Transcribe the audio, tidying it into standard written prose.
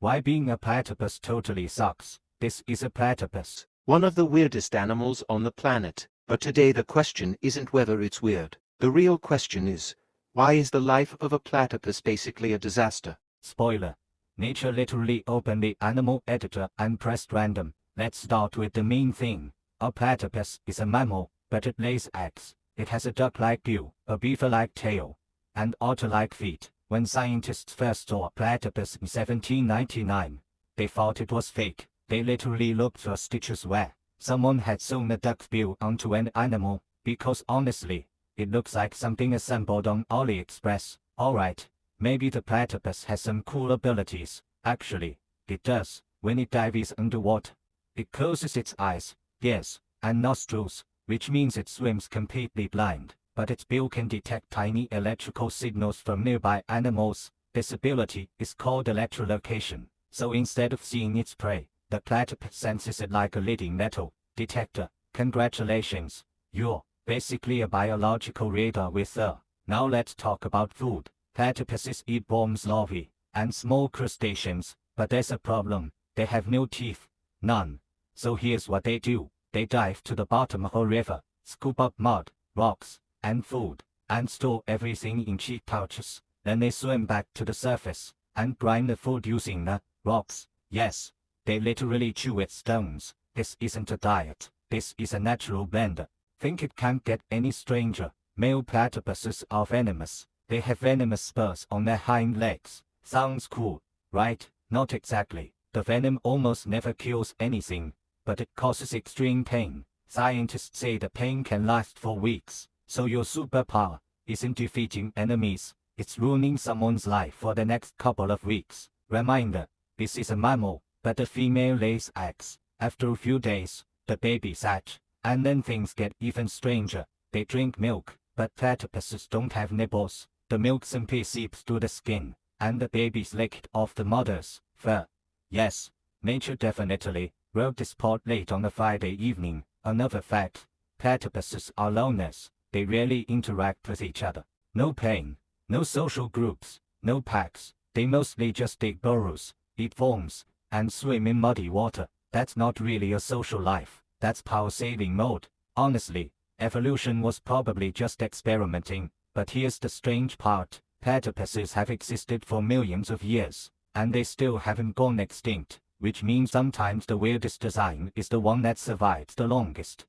Why being a platypus totally sucks. This is a platypus. One of the weirdest animals on the planet. But today the question isn't whether it's weird. The real question is, why is the life of a platypus basically a disaster? Spoiler. Nature literally opened the animal editor and pressed random. Let's start with the main thing. A platypus is a mammal, but it lays eggs. It has a duck-like bill, a beaver-like tail, and otter-like feet. When scientists first saw a platypus in 1799, they thought it was fake. They literally looked for stitches where someone had sewn a duck's bill onto an animal, because honestly, it looks like something assembled on AliExpress. Alright, maybe the platypus has some cool abilities. Actually, it does. When it dives underwater, it closes its eyes, ears, and nostrils, which means it swims completely blind. But its bill can detect tiny electrical signals from nearby animals. This ability is called electrolocation. So instead of seeing its prey, the platypus senses it like a leading metal detector. Congratulations, you're basically a biological radar with a. Now let's talk about food. Platypuses eat worms, larvae, and small crustaceans, but there's a problem. They have no teeth. None. So here's what they do. They dive to the bottom of a river, scoop up mud, rocks, and food, and store everything in cheap pouches. Then they swim back to the surface, and grind the food using the rocks. Yes, they literally chew its stones. This isn't a diet. This is a natural blender. Think it can't get any stranger. Male platypuses are venomous. They have venomous spurs on their hind legs. Sounds cool, right? Not exactly. The venom almost never kills anything, but it causes extreme pain. Scientists say the pain can last for weeks. So your superpower isn't defeating enemies, it's ruining someone's life for the next couple of weeks. Reminder, this is a mammal, but the female lays eggs. After a few days, the babies hatch, and then things get even stranger. They drink milk, but platypuses don't have nipples. The milk simply seeps through the skin, and the babies lick it off the mother's fur. Yes, nature definitely wrote this part late on a Friday evening. Another fact, platypuses are loners. They rarely interact with each other. No playing, no social groups, no packs. They mostly just dig burrows, eat worms, and swim in muddy water. That's not really a social life. That's power-saving mode. Honestly, evolution was probably just experimenting. But here's the strange part. Platypuses have existed for millions of years, and they still haven't gone extinct, which means sometimes the weirdest design is the one that survives the longest.